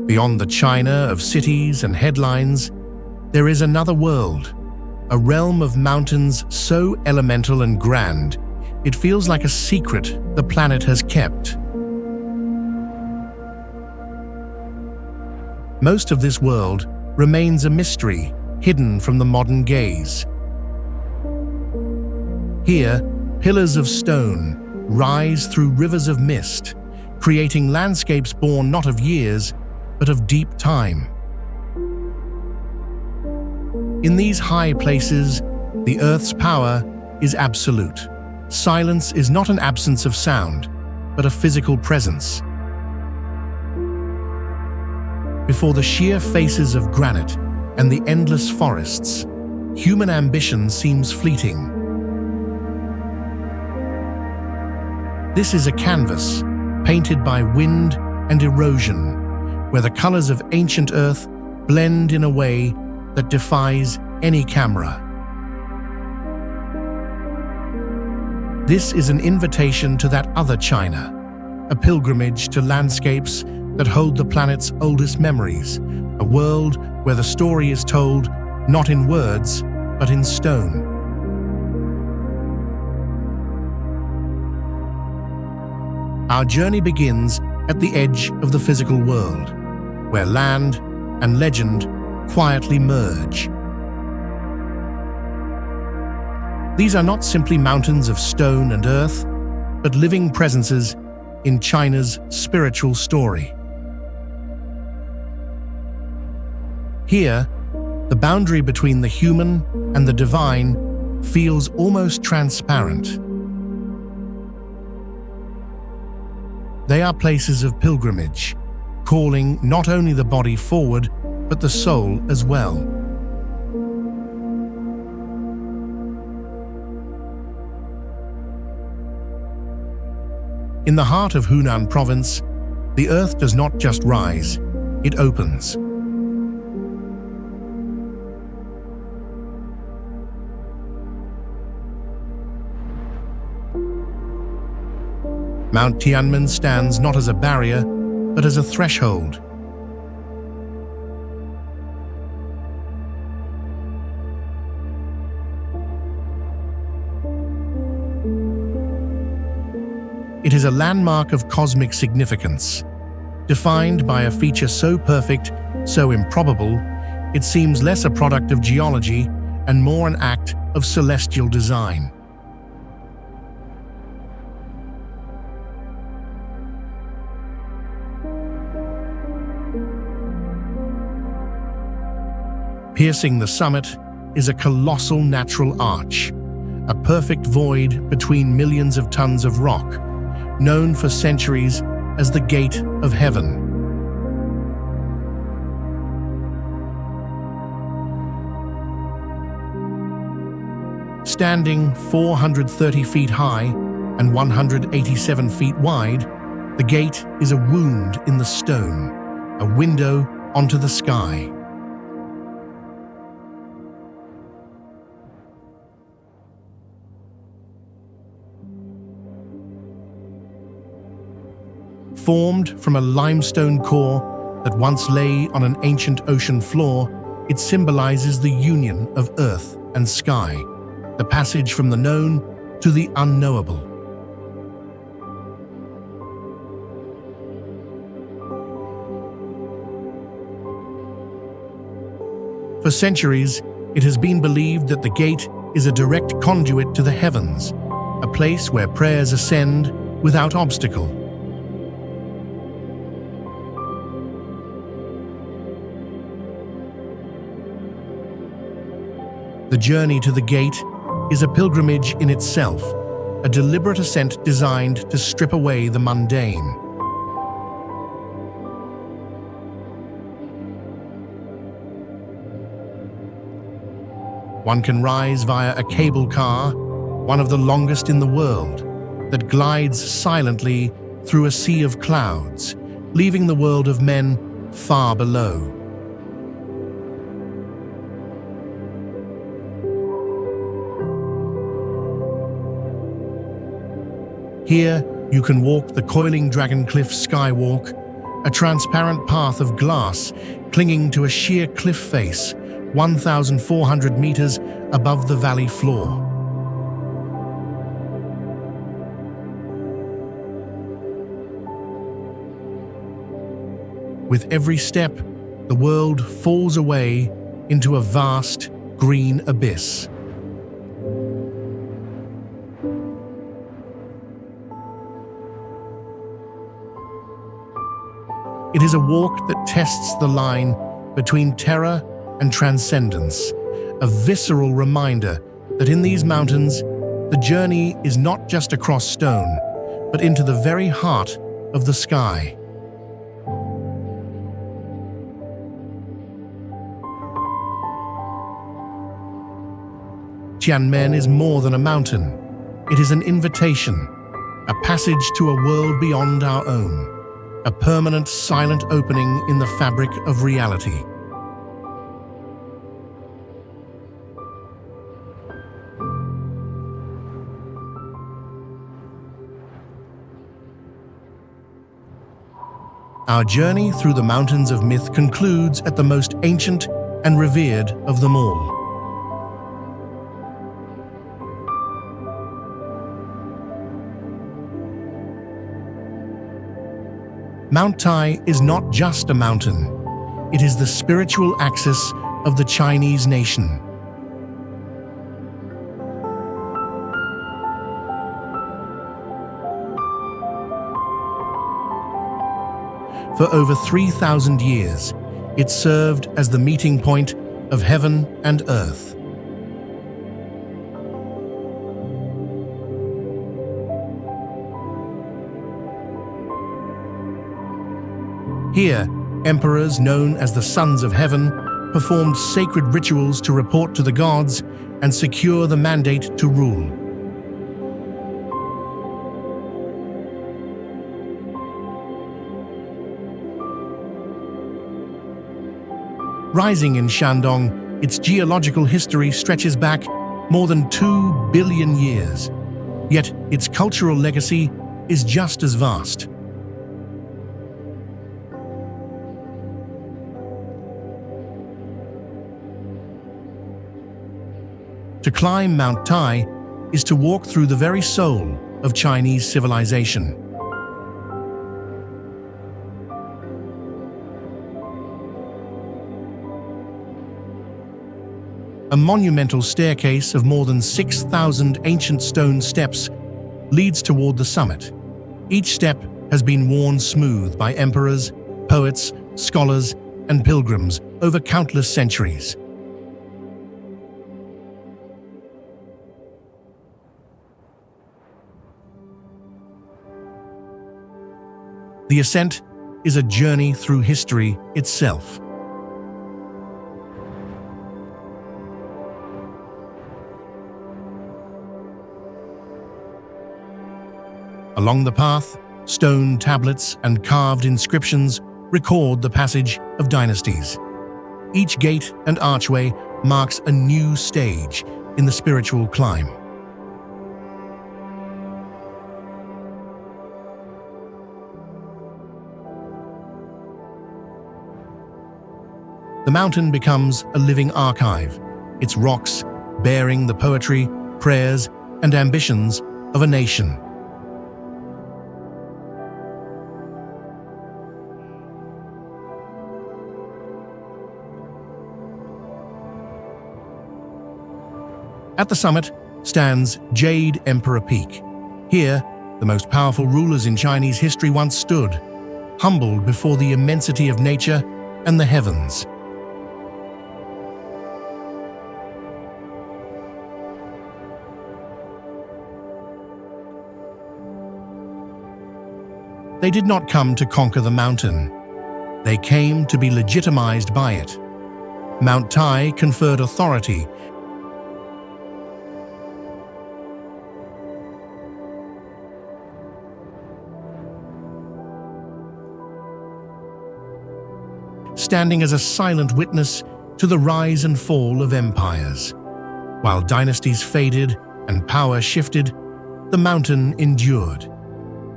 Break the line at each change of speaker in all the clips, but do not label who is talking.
Beyond the China of cities and headlines, there is another world, a realm of mountains so elemental and grand, it feels like a secret the planet has kept. Most of this world remains a mystery, hidden from the modern gaze. Here, pillars of stone rise through rivers of mist, creating landscapes born not of years, but of deep time. In these high places, the Earth's power is absolute. Silence is not an absence of sound, but a physical presence. Before the sheer faces of granite and the endless forests, human ambition seems fleeting. This is a canvas painted by wind and erosion, where the colors of ancient Earth blend in a way that defies any camera. This is an invitation to that other China, a pilgrimage to landscapes that hold the planet's oldest memories, a world where the story is told not in words, but in stone. Our journey begins at the edge of the physical world, where land and legend quietly merge. These are not simply mountains of stone and earth, but living presences in China's spiritual story. Here, the boundary between the human and the divine feels almost transparent. They are places of pilgrimage, calling not only the body forward, but the soul as well. In the heart of Hunan province, the earth does not just rise, it opens. Mount Tianmen stands not as a barrier, but as a threshold. It is a landmark of cosmic significance, defined by a feature so perfect, so improbable, it seems less a product of geology and more an act of celestial design. Piercing the summit is a colossal natural arch, a perfect void between millions of tons of rock, known for centuries as the Gate of Heaven. Standing 430 feet high and 187 feet wide, the gate is a wound in the stone, a window onto the sky. Formed from a limestone core that once lay on an ancient ocean floor, it symbolizes the union of earth and sky, the passage from the known to the unknowable. For centuries, it has been believed that the gate is a direct conduit to the heavens, a place where prayers ascend without obstacle. The journey to the gate is a pilgrimage in itself, a deliberate ascent designed to strip away the mundane. One can rise via a cable car, one of the longest in the world, that glides silently through a sea of clouds, leaving the world of men far below. Here, you can walk the coiling Dragon Cliff Skywalk, a transparent path of glass clinging to a sheer cliff face, 1,400 meters above the valley floor. With every step, the world falls away into a vast green abyss. It is a walk that tests the line between terror and transcendence, a visceral reminder that in these mountains, the journey is not just across stone, but into the very heart of the sky. Tianmen is more than a mountain. It is an invitation, a passage to a world beyond our own, a permanent silent opening in the fabric of reality. Our journey through the mountains of myth concludes at the most ancient and revered of them all. Mount Tai is not just a mountain. It is the spiritual axis of the Chinese nation. For over 3,000 years, it served as the meeting point of heaven and earth. Here, emperors known as the Sons of Heaven performed sacred rituals to report to the gods and secure the mandate to rule. Rising in Shandong, its geological history stretches back more than 2 billion years. Yet its cultural legacy is just as vast. To climb Mount Tai is to walk through the very soul of Chinese civilization. A monumental staircase of more than 6,000 ancient stone steps leads toward the summit. Each step has been worn smooth by emperors, poets, scholars, and pilgrims over countless centuries. The ascent is a journey through history itself. Along the path, stone tablets and carved inscriptions record the passage of dynasties. Each gate and archway marks a new stage in the spiritual climb. The mountain becomes a living archive, its rocks bearing the poetry, prayers, and ambitions of a nation. At the summit stands Jade Emperor Peak. Here, the most powerful rulers in Chinese history once stood, humbled before the immensity of nature and the heavens. They did not come to conquer the mountain. They came to be legitimized by it. Mount Tai conferred authority standing as a silent witness to the rise and fall of empires. While dynasties faded and power shifted, the mountain endured.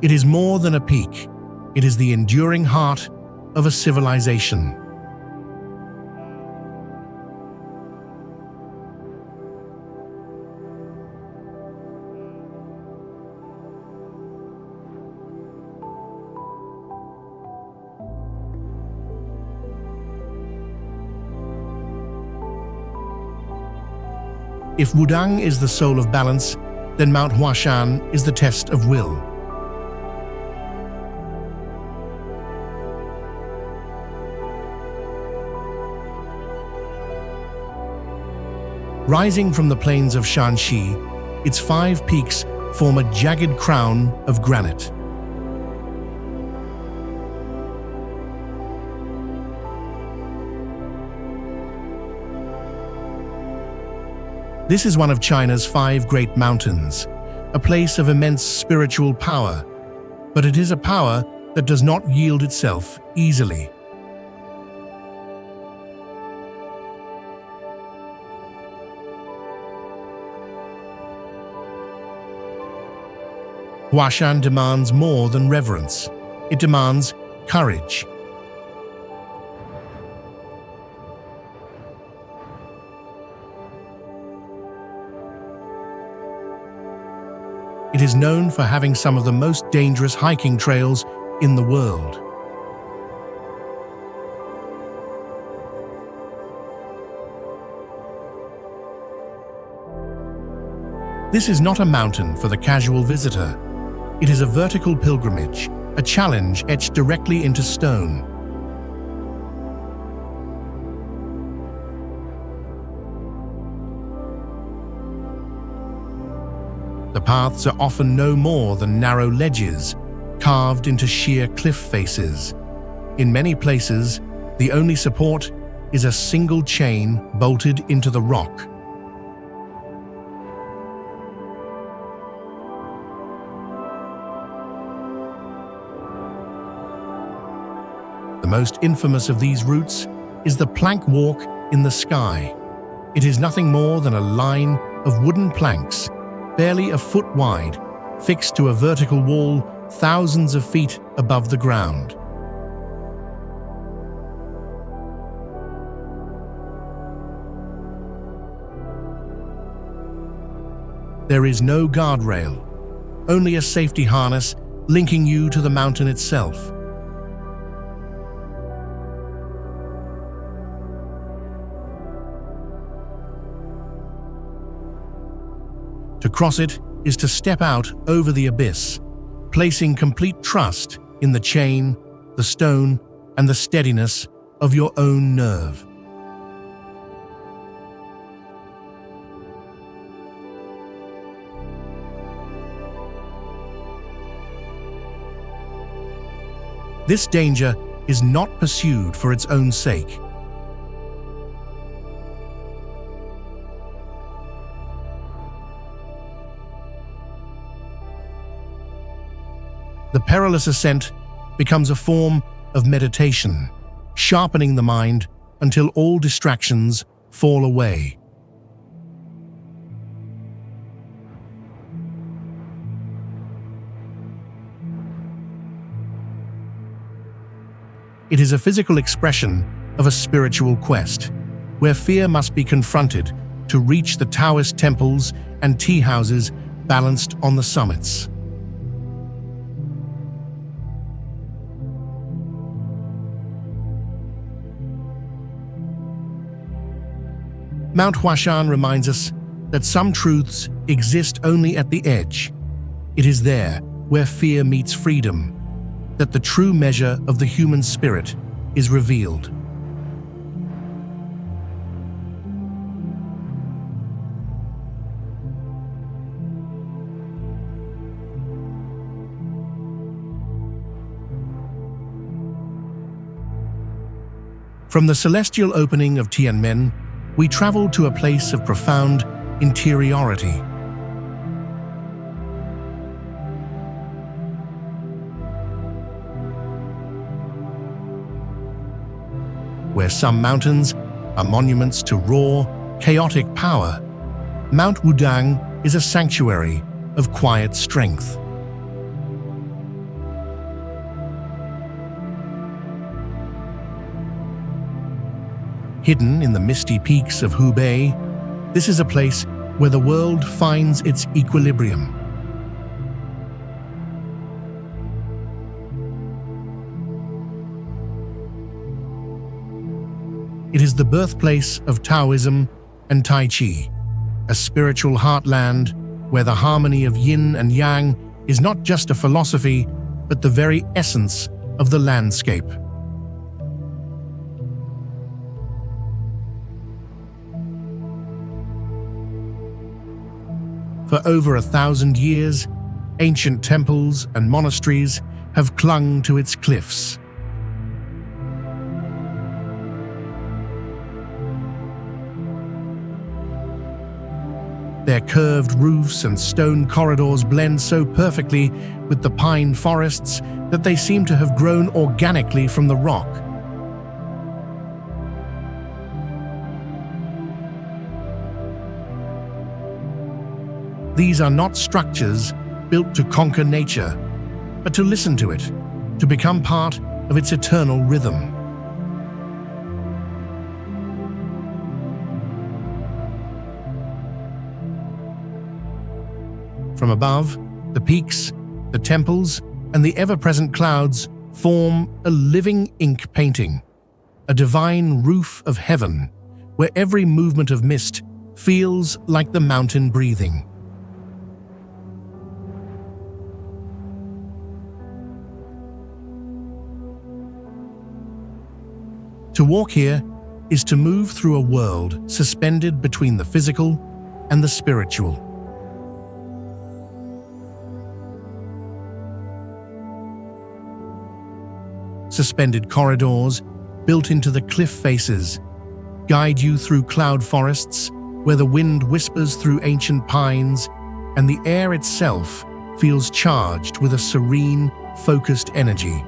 It is more than a peak. It is the enduring heart of a civilization. If Wudang is the soul of balance, then Mount Huashan is the test of will. Rising from the plains of Shanxi, its 5 peaks form a jagged crown of granite. This is one of China's 5 great mountains, a place of immense spiritual power, but it is a power that does not yield itself easily. Huashan demands more than reverence. It demands courage. It is known for having some of the most dangerous hiking trails in the world. This is not a mountain for the casual visitor. It is a vertical pilgrimage, a challenge etched directly into stone. The paths are often no more than narrow ledges, carved into sheer cliff faces. In many places, the only support is a single chain bolted into the rock. The most infamous of these routes is the plank walk in the sky. It is nothing more than a line of wooden planks, barely a foot wide, fixed to a vertical wall thousands of feet above the ground. There is no guardrail, only a safety harness linking you to the mountain itself. To cross it is to step out over the abyss, placing complete trust in the chain, the stone, and the steadiness of your own nerve. This danger is not pursued for its own sake. The perilous ascent becomes a form of meditation, sharpening the mind until all distractions fall away. It is a physical expression of a spiritual quest, where fear must be confronted to reach the Taoist temples and tea houses balanced on the summits. Mount Huashan reminds us that some truths exist only at the edge. It is there, where fear meets freedom, that the true measure of the human spirit is revealed. From the celestial opening of Tianmen, we travel to a place of profound interiority. Where some mountains are monuments to raw, chaotic power, Mount Wudang is a sanctuary of quiet strength. Hidden in the misty peaks of Hubei, this is a place where the world finds its equilibrium. It is the birthplace of Taoism and Tai Chi, a spiritual heartland where the harmony of yin and yang is not just a philosophy, but the very essence of the landscape. For over 1,000 years, ancient temples and monasteries have clung to its cliffs. Their curved roofs and stone corridors blend so perfectly with the pine forests that they seem to have grown organically from the rock. These are not structures built to conquer nature, but to listen to it, to become part of its eternal rhythm. From above, the peaks, the temples, and the ever-present clouds form a living ink painting, a divine roof of heaven, where every movement of mist feels like the mountain breathing. To walk here is to move through a world suspended between the physical and the spiritual. Suspended corridors, built into the cliff faces, guide you through cloud forests where the wind whispers through ancient pines and the air itself feels charged with a serene, focused energy.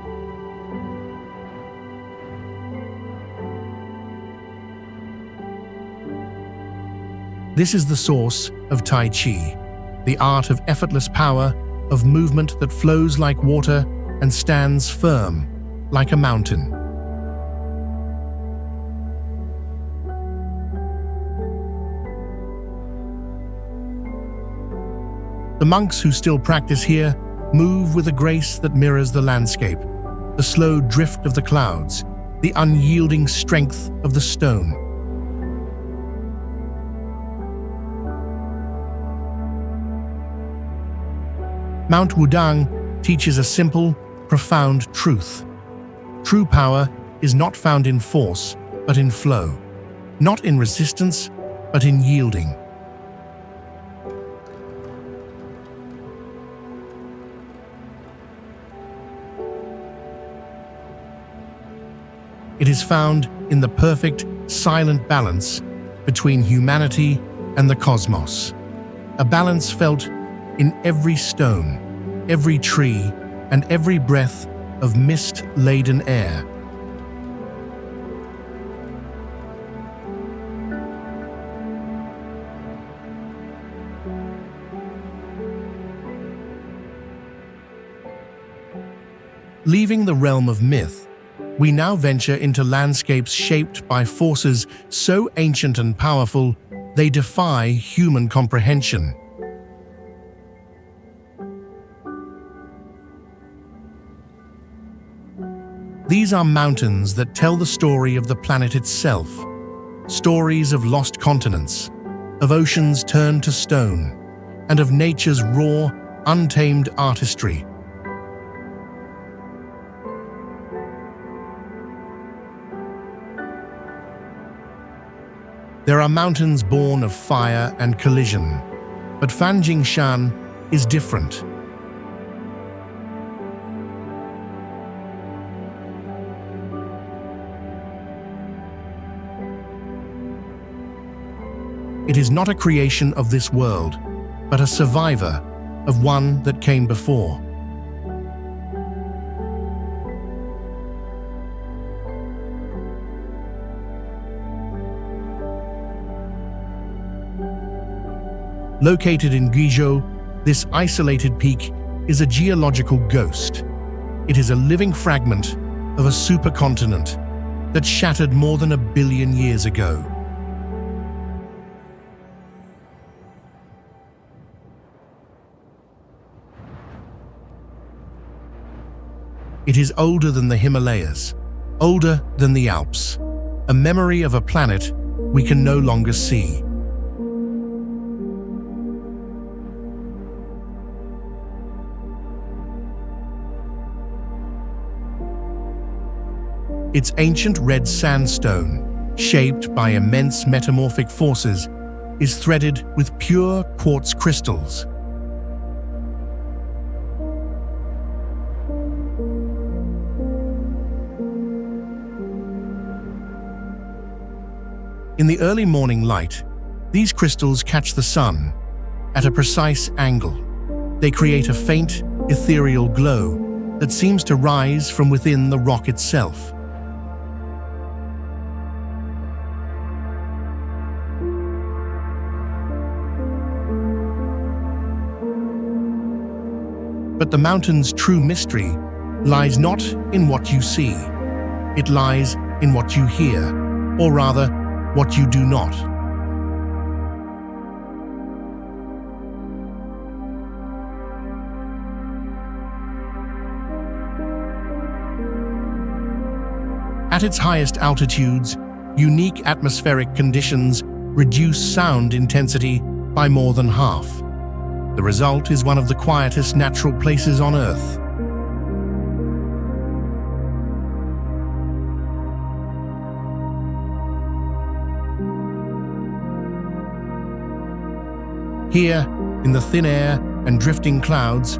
This is the source of Tai Chi, the art of effortless power, of movement that flows like water and stands firm like a mountain. The monks who still practice here move with a grace that mirrors the landscape, the slow drift of the clouds, the unyielding strength of the stone. Mount Wudang teaches a simple, profound truth. True power is not found in force, but in flow, not in resistance, but in yielding. It is found in the perfect, silent balance between humanity and the cosmos, a balance felt in every stone, every tree, and every breath of mist-laden air. Leaving the realm of myth, we now venture into landscapes shaped by forces so ancient and powerful, they defy human comprehension. These are mountains that tell the story of the planet itself, stories of lost continents, of oceans turned to stone, and of nature's raw, untamed artistry. There are mountains born of fire and collision, but Fanjing Shan is different. It is not a creation of this world, but a survivor of one that came before. Located in Guizhou, this isolated peak is a geological ghost. It is a living fragment of a supercontinent, that shattered more than 1 billion years ago. It is older than the Himalayas, older than the Alps, a memory of a planet we can no longer see. Its ancient red sandstone, shaped by immense metamorphic forces, is threaded with pure quartz crystals. In the early morning light, these crystals catch the sun at a precise angle. They create a faint, ethereal glow that seems to rise from within the rock itself. But the mountain's true mystery lies not in what you see. It lies in what you hear, or rather, what you do not. At its highest altitudes, unique atmospheric conditions reduce sound intensity by more than half. The result is one of the quietest natural places on Earth. Here, in the thin air and drifting clouds,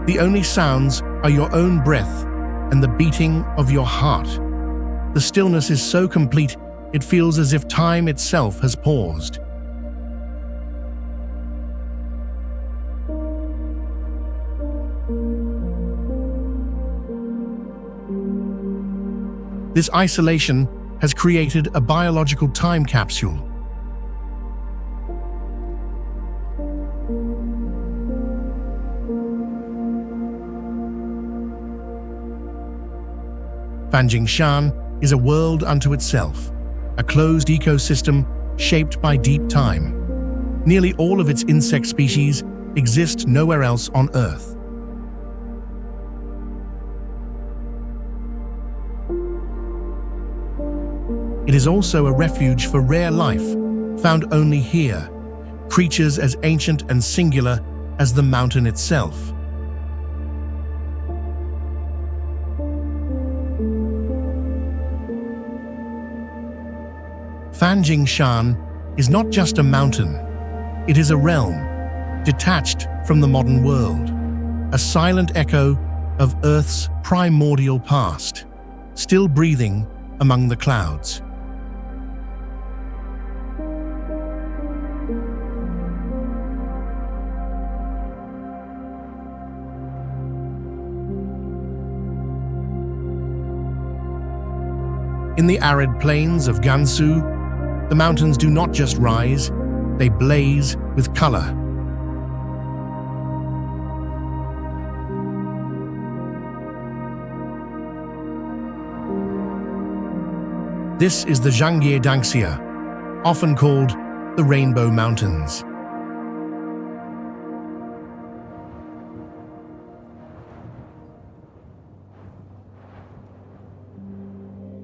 the only sounds are your own breath and the beating of your heart. The stillness is so complete, it feels as if time itself has paused. This isolation has created a biological time capsule. Fanjing Shan is a world unto itself, a closed ecosystem shaped by deep time. Nearly all of its insect species exist nowhere else on Earth. It is also a refuge for rare life, found only here, creatures as ancient and singular as the mountain itself. Fanjing Shan is not just a mountain, it is a realm, detached from the modern world, a silent echo of Earth's primordial past, still breathing among the clouds. In the arid plains of Gansu, the mountains do not just rise, they blaze with color. This is the Zhangye Dangxia, often called the Rainbow Mountains.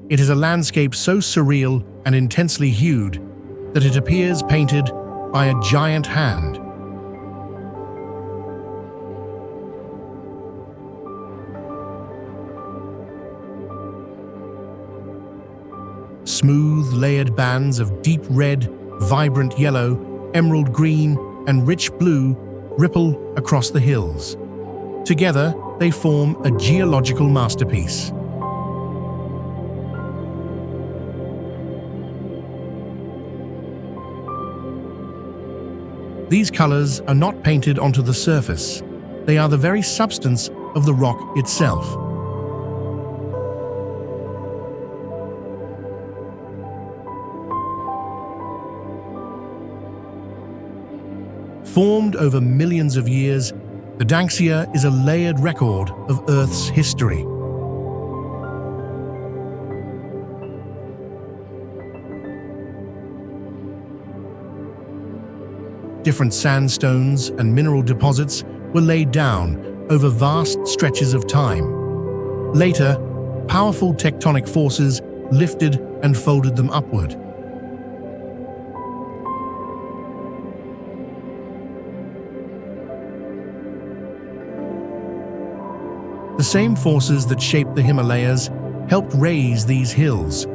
It is a landscape so surreal and intensely hued that it appears painted by a giant hand. Smooth, layered bands of deep red, vibrant yellow, emerald green, and rich blue ripple across the hills. Together, they form a geological masterpiece. These colors are not painted onto the surface. They are the very substance of the rock itself. Formed over millions of years, the Dangxia is a layered record of Earth's history. Different sandstones and mineral deposits were laid down over vast stretches of time. Later, powerful tectonic forces lifted and folded them upward. The same forces that shaped the Himalayas helped raise these hills.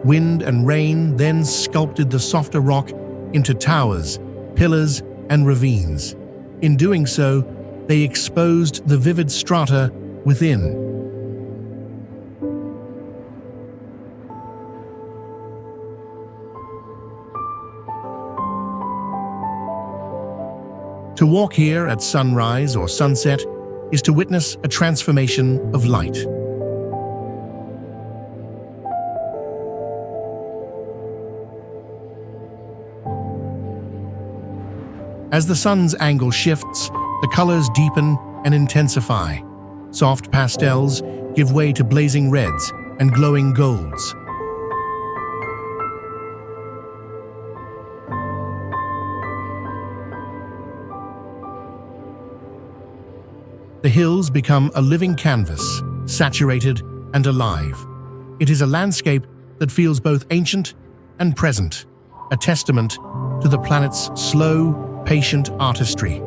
Wind and rain then sculpted the softer rock into towers, pillars, and ravines. In doing so, they exposed the vivid strata within. To walk here at sunrise or sunset is to witness a transformation of light. As the sun's angle shifts, the colors deepen and intensify. Soft pastels give way to blazing reds and glowing golds. The hills become a living canvas, saturated and alive. It is a landscape that feels both ancient and present, a testament to the planet's slow, patient artistry.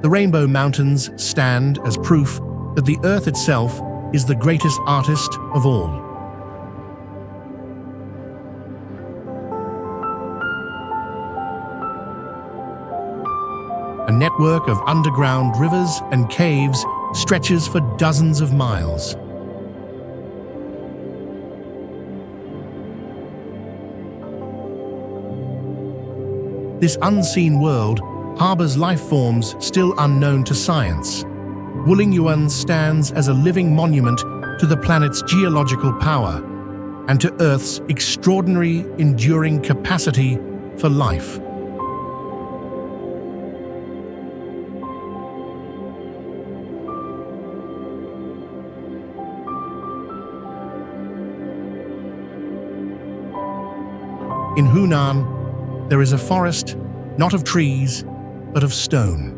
The Rainbow Mountains stand as proof that the Earth itself is the greatest artist of all. A network of underground rivers and caves stretches for dozens of miles. This unseen world harbors life forms still unknown to science. Wulingyuan stands as a living monument to the planet's geological power and to Earth's extraordinary enduring capacity for life. In Hunan, there is a forest, not of trees, but of stone.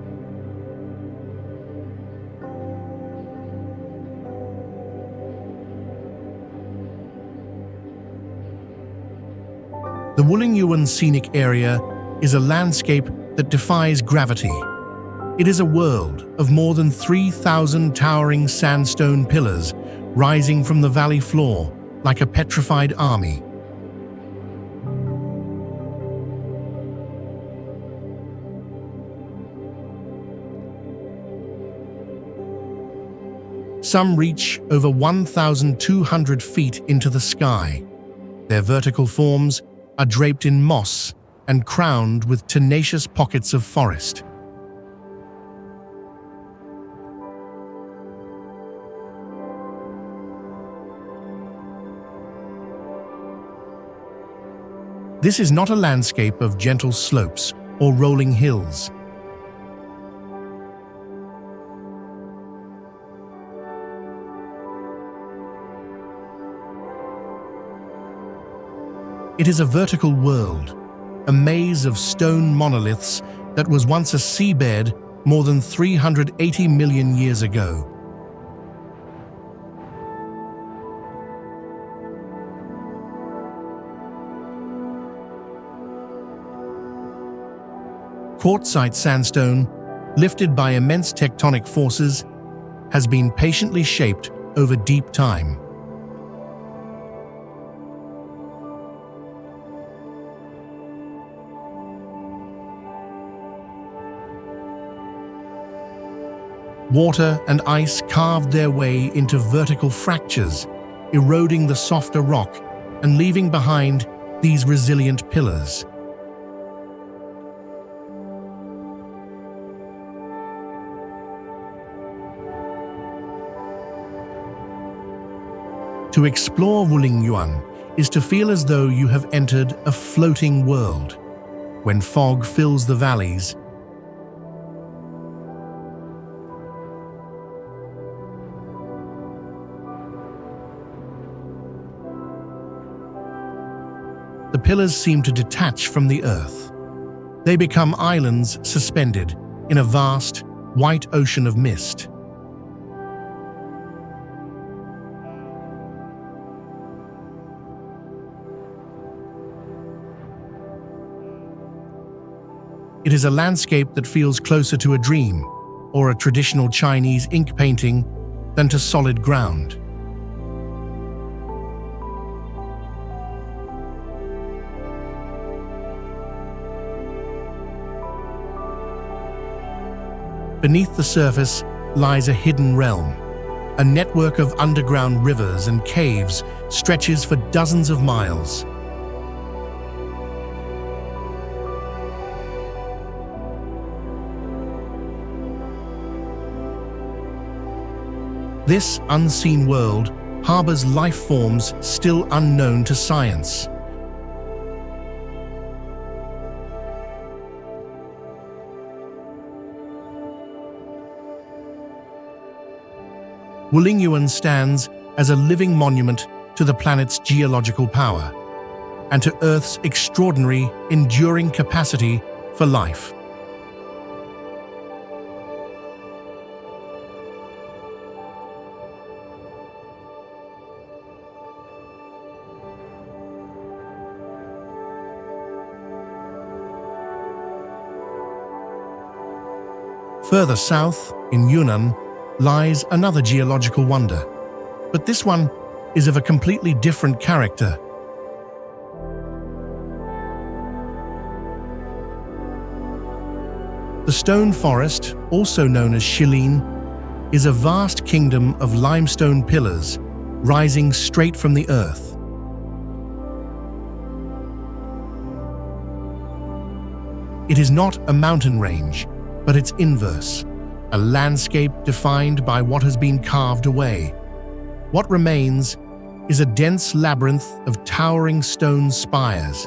The Wulingyuan scenic area is a landscape that defies gravity. It is a world of more than 3,000 towering sandstone pillars rising from the valley floor like a petrified army. Some reach over 1,200 feet into the sky. Their vertical forms are draped in moss and crowned with tenacious pockets of forest. This is not a landscape of gentle slopes or rolling hills. It is a vertical world, a maze of stone monoliths that was once a seabed more than 380 million years ago. Quartzite sandstone, lifted by immense tectonic forces, has been patiently shaped over deep time. Water and ice carved their way into vertical fractures, eroding the softer rock and leaving behind these resilient pillars. To explore Wulingyuan is to feel as though you have entered a floating world. When fog fills the valleys, the pillars seem to detach from the earth. They become islands suspended in a vast, white ocean of mist. It is a landscape that feels closer to a dream or a traditional Chinese ink painting than to solid ground. Beneath the surface lies a hidden realm. A network of underground rivers and caves stretches for dozens of miles. This unseen world harbors life forms still unknown to science. Wulingyuan stands as a living monument to the planet's geological power and to Earth's extraordinary, enduring capacity for life. Further south, in Yunnan, lies another geological wonder, but this one is of a completely different character. The stone forest, also known as Shilin, is a vast kingdom of limestone pillars rising straight from the earth. It is not a mountain range, but its inverse. A landscape defined by what has been carved away. What remains is a dense labyrinth of towering stone spires.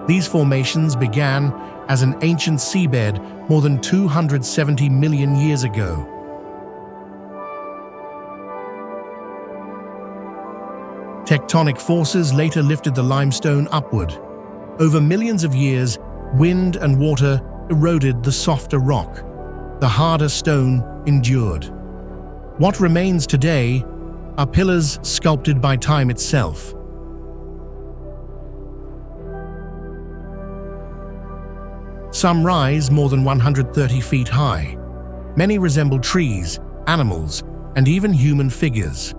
These formations began as an ancient seabed more than 270 million years ago. Tectonic forces later lifted the limestone upward. Over millions of years, wind and water eroded the softer rock. The harder stone endured. What remains today are pillars sculpted by time itself. Some rise more than 130 feet high. Many resemble trees, animals, and even human figures.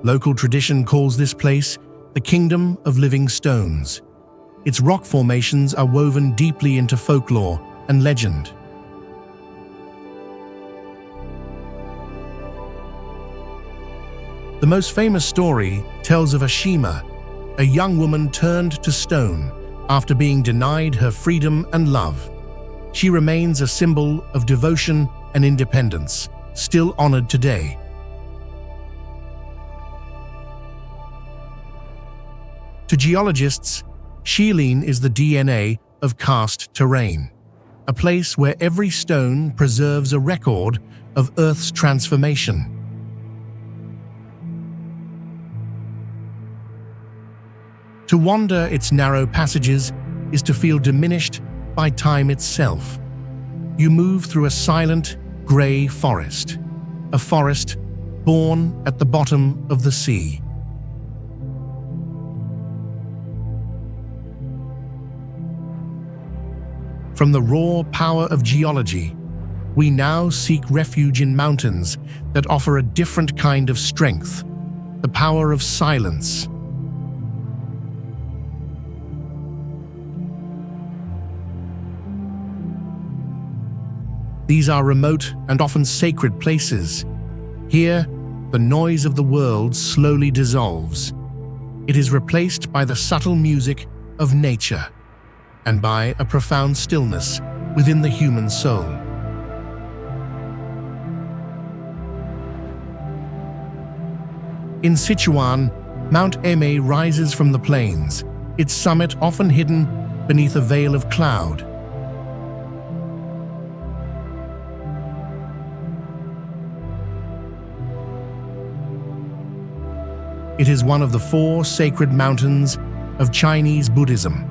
Local tradition calls this place the Kingdom of Living Stones. Its rock formations are woven deeply into folklore and legend. The most famous story tells of Ashima, a young woman turned to stone after being denied her freedom and love. She remains a symbol of devotion and independence, still honored today. To geologists, Shilin is the DNA of karst terrain, a place where every stone preserves a record of Earth's transformation. To wander its narrow passages is to feel diminished by time itself. You move through a silent, grey forest, a forest born at the bottom of the sea. From the raw power of geology, we now seek refuge in mountains that offer a different kind of strength, the power of silence. These are remote and often sacred places. Here, the noise of the world slowly dissolves. It is replaced by the subtle music of nature and by a profound stillness within the human soul. In Sichuan, Mount Emei rises from the plains, its summit often hidden beneath a veil of cloud. It is one of the 4 sacred mountains of Chinese Buddhism.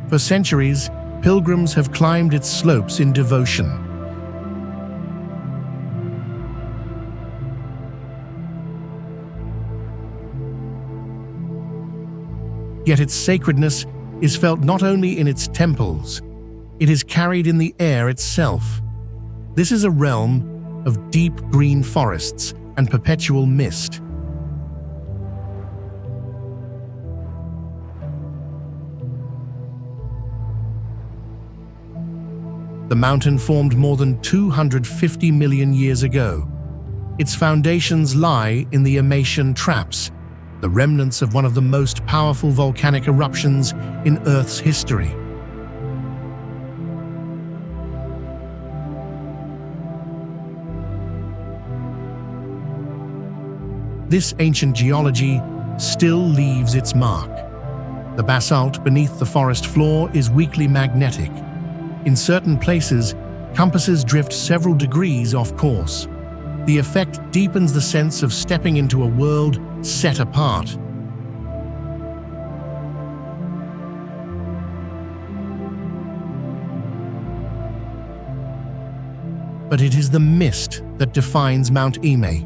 For centuries, pilgrims have climbed its slopes in devotion. Yet its sacredness is felt not only in its temples, it is carried in the air itself. This is a realm of deep green forests and perpetual mist. The mountain formed more than 250 million years ago. Its foundations lie in the Emei traps, the remnants of one of the most powerful volcanic eruptions in Earth's history. This ancient geology still leaves its mark. The basalt beneath the forest floor is weakly magnetic. In certain places, compasses drift several degrees off course. The effect deepens the sense of stepping into a world set apart. But it is the mist that defines Mount Emei.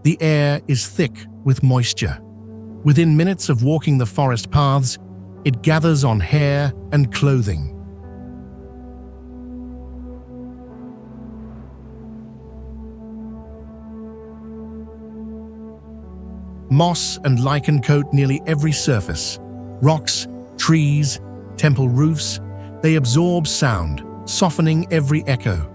The air is thick with moisture. Within minutes of walking the forest paths, it gathers on hair and clothing. Moss and lichen coat nearly every surface. Rocks, trees, temple roofs, they absorb sound, softening every echo.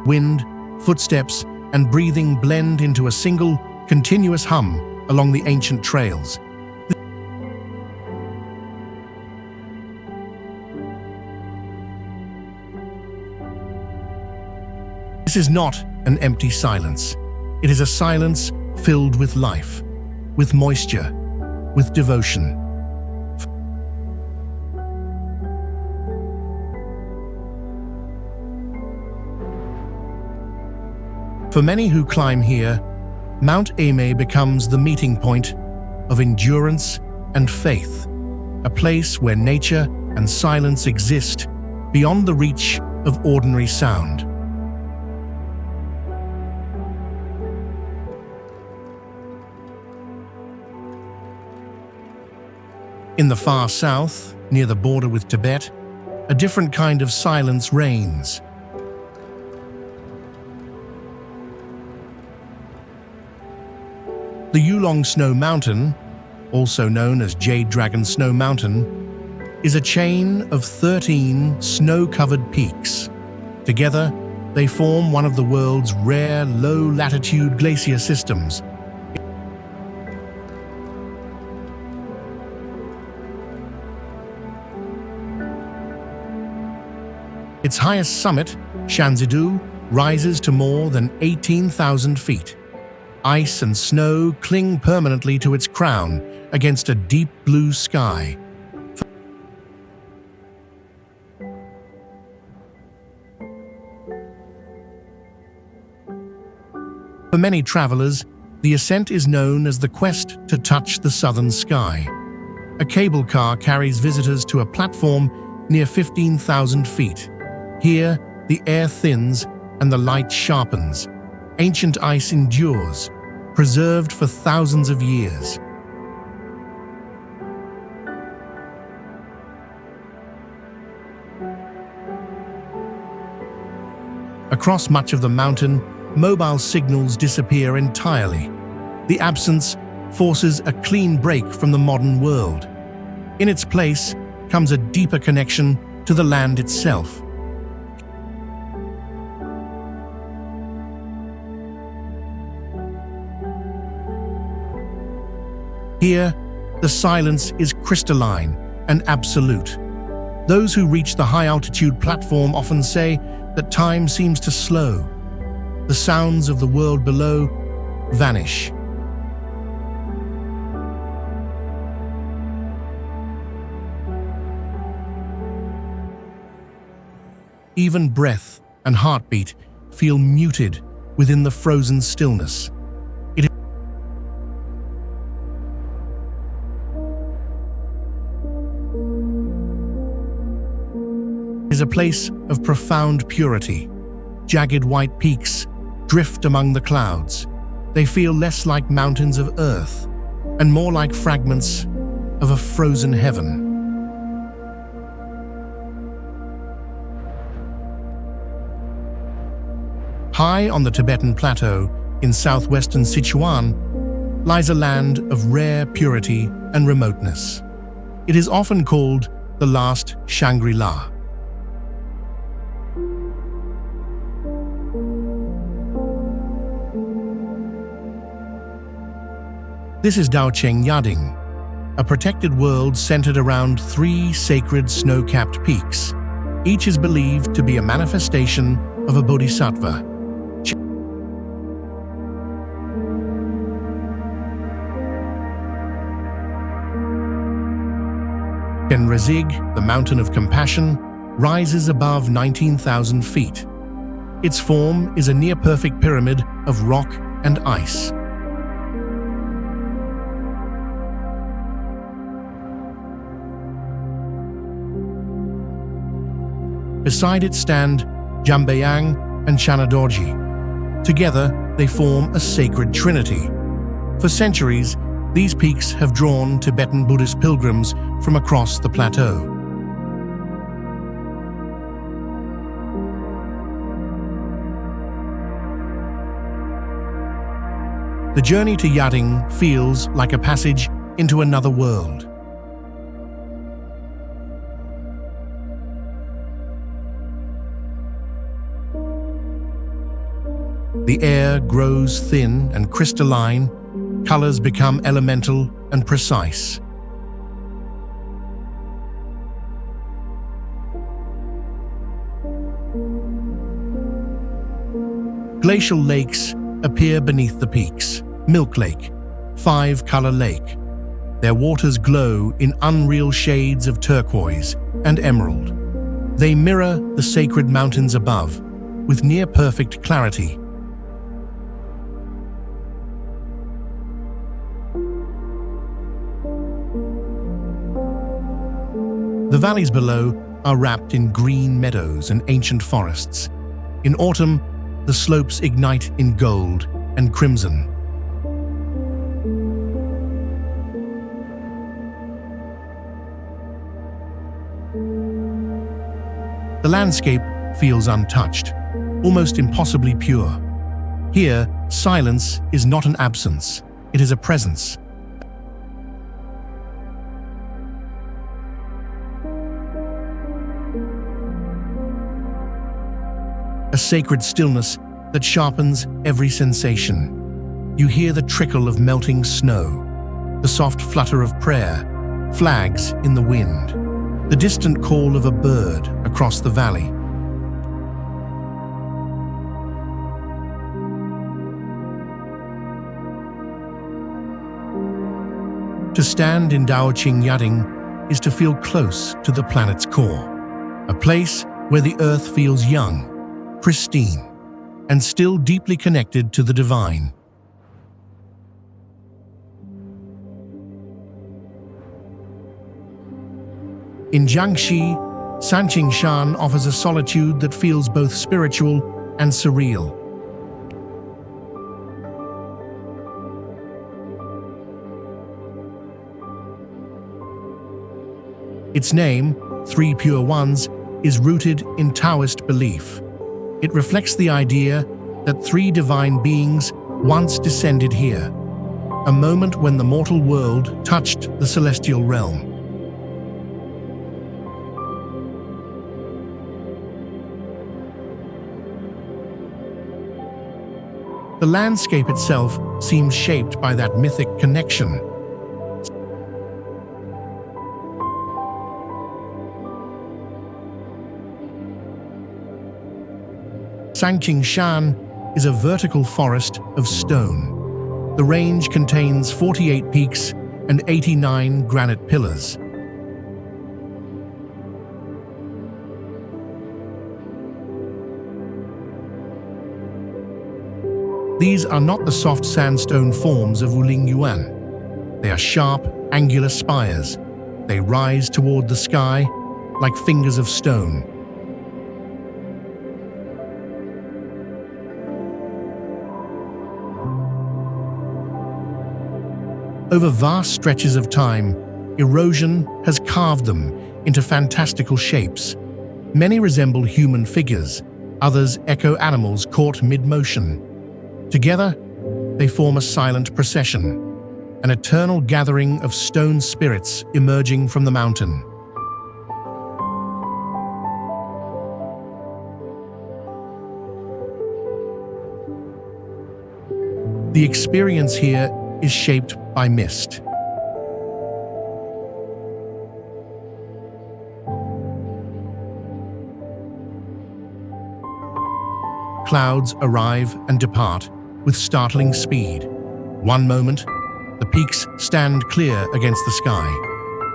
Wind, footsteps, and breathing blend into a single, continuous hum along the ancient trails. This is not an empty silence. It is a silence filled with life, with moisture, with devotion. For many who climb here, Mount Emei becomes the meeting point of endurance and faith, a place where nature and silence exist beyond the reach of ordinary sound. In the far south, near the border with Tibet, a different kind of silence reigns. The Yulong Snow Mountain, also known as Jade Dragon Snow Mountain, is a chain of 13 snow-covered peaks. Together, they form one of the world's rare low-latitude glacier systems. Its highest summit, Shanzidu, rises to more than 18,000 feet. Ice and snow cling permanently to its crown against a deep blue sky. For many travelers, the ascent is known as the quest to touch the southern sky. A cable car carries visitors to a platform near 15,000 feet. Here, the air thins and the light sharpens. Ancient ice endures, preserved for thousands of years. Across much of the mountain, mobile signals disappear entirely. The absence forces a clean break from the modern world. In its place comes a deeper connection to the land itself. Here, the silence is crystalline and absolute. Those who reach the high-altitude platform often say that time seems to slow. The sounds of the world below vanish. Even breath and heartbeat feel muted within the frozen stillness. It is a place of profound purity. Jagged white peaks drift among the clouds. They feel less like mountains of earth and more like fragments of a frozen heaven. High on the Tibetan plateau in southwestern Sichuan lies a land of rare purity and remoteness. It is often called the last Shangri-La. This is Daocheng Yading, a protected world centered around 3 sacred snow-capped peaks. Each is believed to be a manifestation of a bodhisattva. Chenrezig, the mountain of compassion, rises above 19,000 feet. Its form is a near-perfect pyramid of rock and ice. Beside it stand Jambayang and Shanadorji. Together, they form a sacred trinity. For centuries, these peaks have drawn Tibetan Buddhist pilgrims from across the plateau. The journey to Yading feels like a passage into another world. The air grows thin and crystalline, colors become elemental and precise. Glacial lakes appear beneath the peaks. Milk Lake, 5-color lake. Their waters glow in unreal shades of turquoise and emerald. They mirror the sacred mountains above with near-perfect clarity. The valleys below are wrapped in green meadows and ancient forests. In autumn, the slopes ignite in gold and crimson. The landscape feels untouched, almost impossibly pure. Here, silence is not an absence, it is a presence. A sacred stillness that sharpens every sensation. You hear the trickle of melting snow, the soft flutter of prayer, flags in the wind, the distant call of a bird across the valley. To stand in Daoqing Yading is to feel close to the planet's core, a place where the earth feels young, pristine, and still deeply connected to the divine. In Jiangxi, Sanqing Shan offers a solitude that feels both spiritual and surreal. Its name, Three Pure Ones, is rooted in Taoist belief. It reflects the idea that 3 divine beings once descended here, a moment when the mortal world touched the celestial realm. The landscape itself seems shaped by that mythic connection. Sanqing Shan is a vertical forest of stone. The range contains 48 peaks and 89 granite pillars. These are not the soft sandstone forms of Wulingyuan. They are sharp, angular spires. They rise toward the sky like fingers of stone. Over vast stretches of time, erosion has carved them into fantastical shapes. Many resemble human figures, others echo animals caught mid-motion. Together, they form a silent procession, an eternal gathering of stone spirits emerging from the mountain. The experience here is shaped by mist. Clouds arrive and depart with startling speed. One moment, the peaks stand clear against the sky.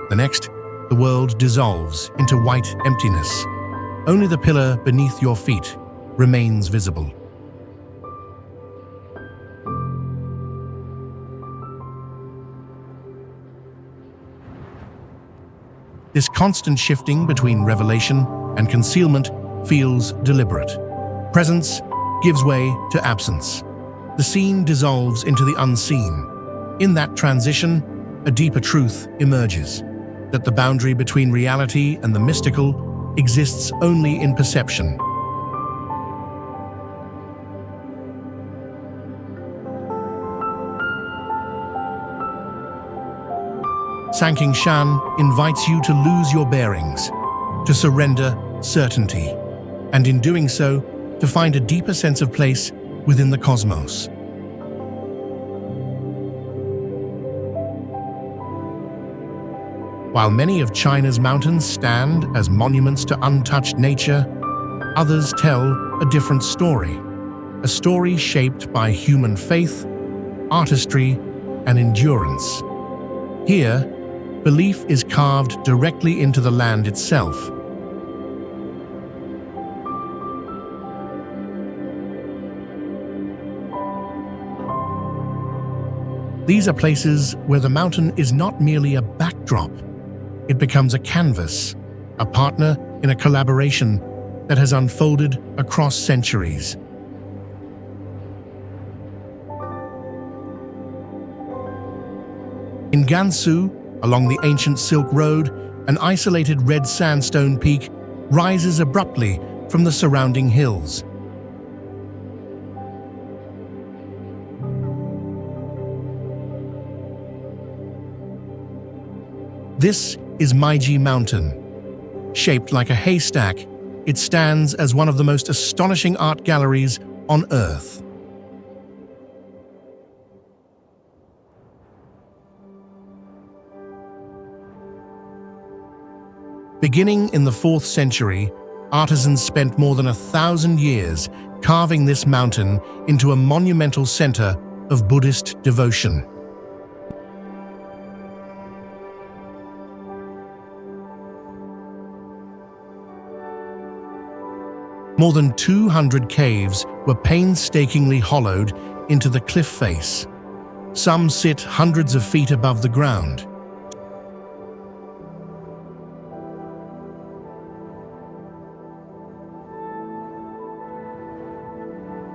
The next, the world dissolves into white emptiness. Only the pillar beneath your feet remains visible. This constant shifting between revelation and concealment feels deliberate. Presence gives way to absence. The seen dissolves into the unseen. In that transition, a deeper truth emerges, that the boundary between reality and the mystical exists only in perception. Sanqing Shan invites you to lose your bearings, to surrender certainty, and in doing so, to find a deeper sense of place within the cosmos. While many of China's mountains stand as monuments to untouched nature, others tell a different story, a story shaped by human faith, artistry, and endurance. Here, belief is carved directly into the land itself. These are places where the mountain is not merely a backdrop. It becomes a canvas, a partner in a collaboration that has unfolded across centuries. In Gansu, along the ancient Silk Road, an isolated red sandstone peak rises abruptly from the surrounding hills. This is Maijishan Mountain. Shaped like a haystack, it stands as one of the most astonishing art galleries on Earth. Beginning in the 4th century, artisans spent more than 1,000 years carving this mountain into a monumental center of Buddhist devotion. More than 200 caves were painstakingly hollowed into the cliff face. Some sit hundreds of feet above the ground.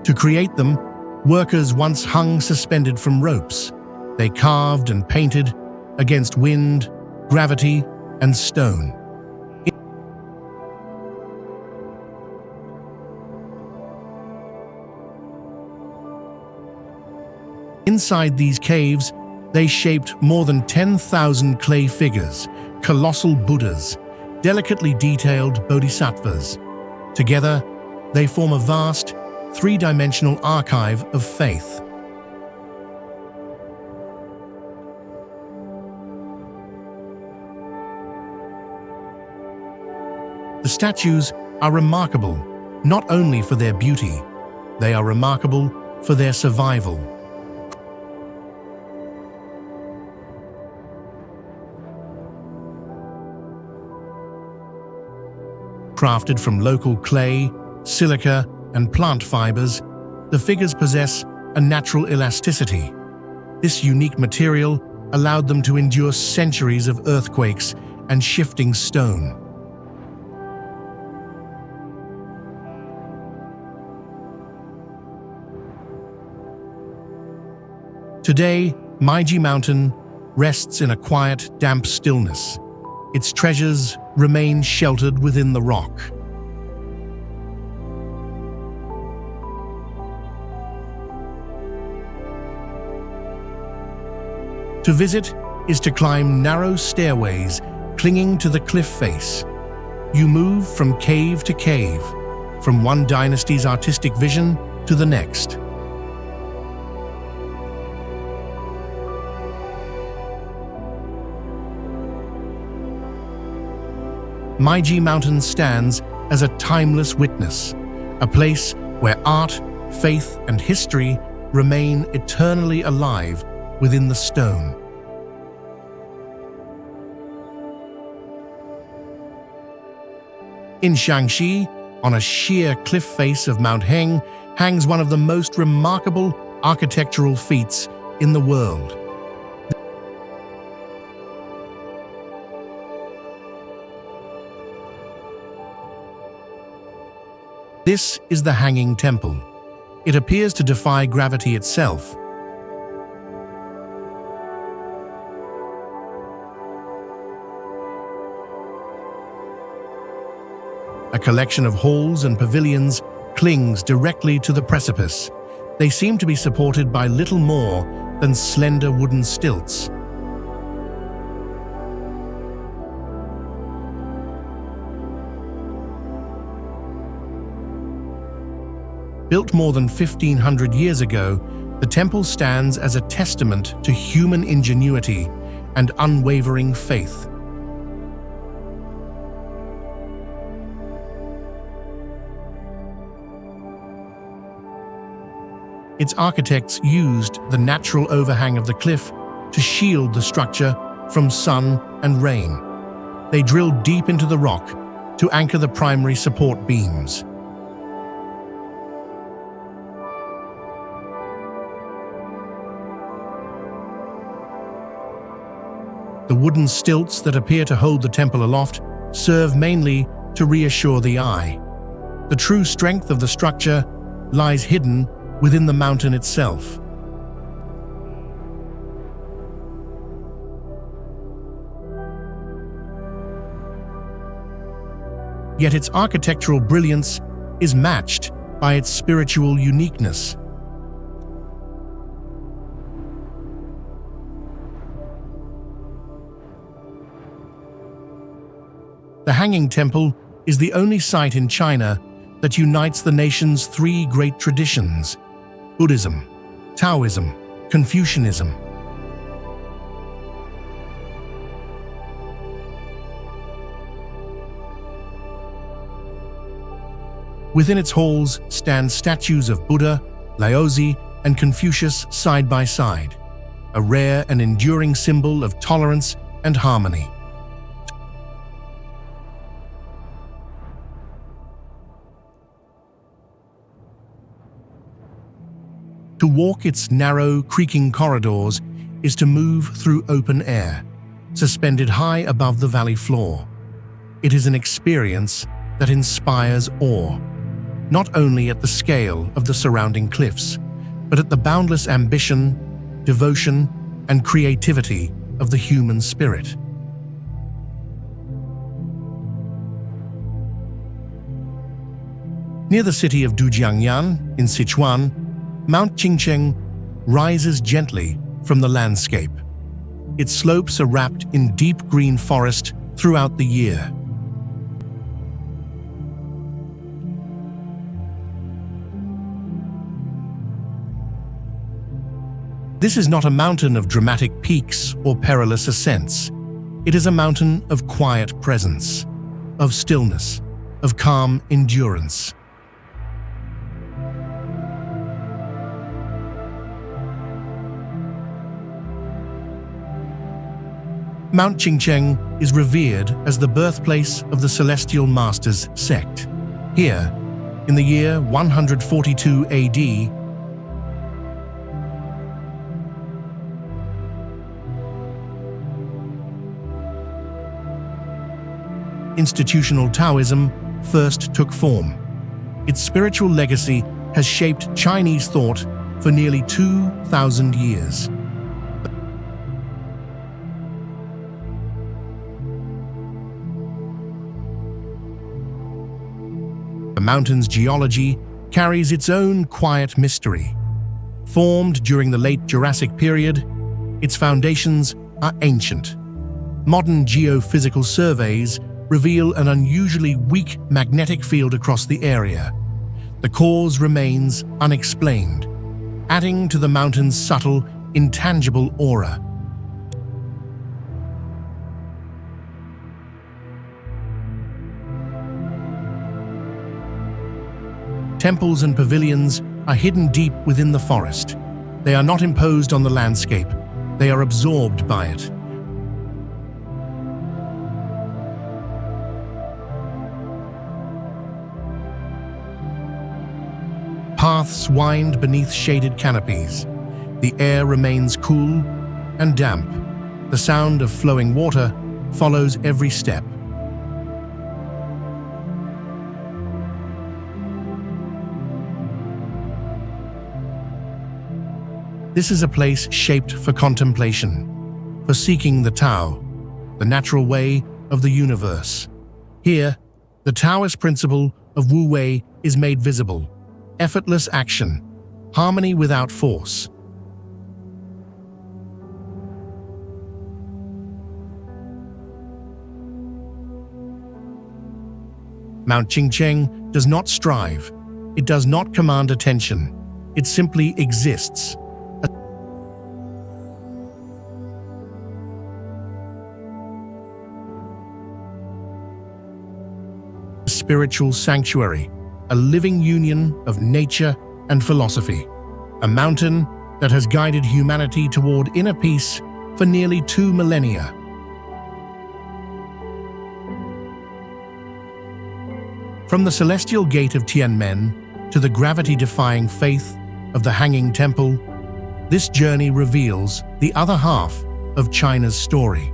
To create them, workers once hung suspended from ropes. They carved and painted against wind, gravity, and stone. Inside these caves, they shaped more than 10,000 clay figures, colossal Buddhas, delicately detailed bodhisattvas. Together, they form a vast, three-dimensional archive of faith. The statues are remarkable not only for their beauty, they are remarkable for their survival. Crafted from local clay, silica, and plant fibers, the figures possess a natural elasticity. This unique material allowed them to endure centuries of earthquakes and shifting stone. Today, Maijishan Mountain rests in a quiet, damp stillness. Its treasures remain sheltered within the rock. To visit is to climb narrow stairways clinging to the cliff face. You move from cave to cave, from one dynasty's artistic vision to the next. Maijishan Mountain stands as a timeless witness, a place where art, faith, and history remain eternally alive within the stone. In Shaanxi, on a sheer cliff face of Mount Heng, hangs one of the most remarkable architectural feats in the world. This is the Hanging Temple. It appears to defy gravity itself. A collection of halls and pavilions clings directly to the precipice. They seem to be supported by little more than slender wooden stilts. Built more than 1,500 years ago, the temple stands as a testament to human ingenuity and unwavering faith. Its architects used the natural overhang of the cliff to shield the structure from sun and rain. They drilled deep into the rock to anchor the primary support beams. The wooden stilts that appear to hold the temple aloft serve mainly to reassure the eye. The true strength of the structure lies hidden within the mountain itself. Yet its architectural brilliance is matched by its spiritual uniqueness. The Hanging Temple is the only site in China that unites the nation's three great traditions: Buddhism, Taoism, Confucianism. Within its halls stand statues of Buddha, Laozi, and Confucius side by side, a rare and enduring symbol of tolerance and harmony. To walk its narrow, creaking corridors is to move through open air, suspended high above the valley floor. It is an experience that inspires awe, not only at the scale of the surrounding cliffs, but at the boundless ambition, devotion, and creativity of the human spirit. Near the city of Dujiangyan in Sichuan, Mount Qingcheng rises gently from the landscape. Its slopes are wrapped in deep green forest throughout the year. This is not a mountain of dramatic peaks or perilous ascents. It is a mountain of quiet presence, of stillness, of calm endurance. Mount Qingcheng is revered as the birthplace of the Celestial Masters sect. Here, in the year 142 AD, institutional Taoism first took form. Its spiritual legacy has shaped Chinese thought for nearly 2,000 years. The mountain's geology carries its own quiet mystery. Formed during the late Jurassic period, its foundations are ancient. Modern geophysical surveys reveal an unusually weak magnetic field across the area. The cause remains unexplained, adding to the mountain's subtle, intangible aura. Temples and pavilions are hidden deep within the forest. They are not imposed on the landscape, they are absorbed by it. Paths wind beneath shaded canopies. The air remains cool and damp. The sound of flowing water follows every step. This is a place shaped for contemplation, for seeking the Tao, the natural way of the universe. Here, the Taoist principle of Wu Wei is made visible. Effortless action, harmony without force. Mount Qingcheng does not strive. It does not command attention. It simply exists. A spiritual sanctuary, a living union of nature and philosophy, a mountain that has guided humanity toward inner peace for nearly 2 millennia. From the celestial gate of Tianmen to the gravity-defying faith of the Hanging Temple, this journey reveals the other half of China's story.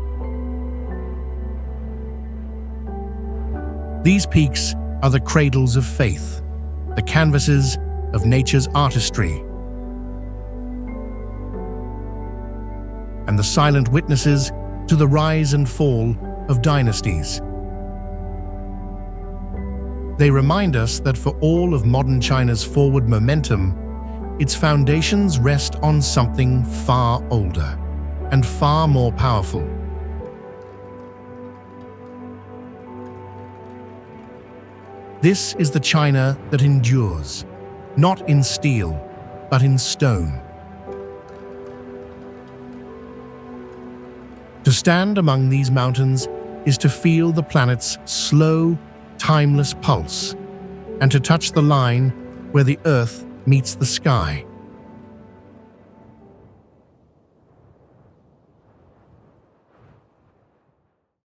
These peaks are the cradles of faith, the canvases of nature's artistry, and the silent witnesses to the rise and fall of dynasties. They remind us that for all of modern China's forward momentum, its foundations rest on something far older and far more powerful. This is the China that endures, not in steel, but in stone. To stand among these mountains is to feel the planet's slow, timeless pulse, and to touch the line where the earth meets the sky.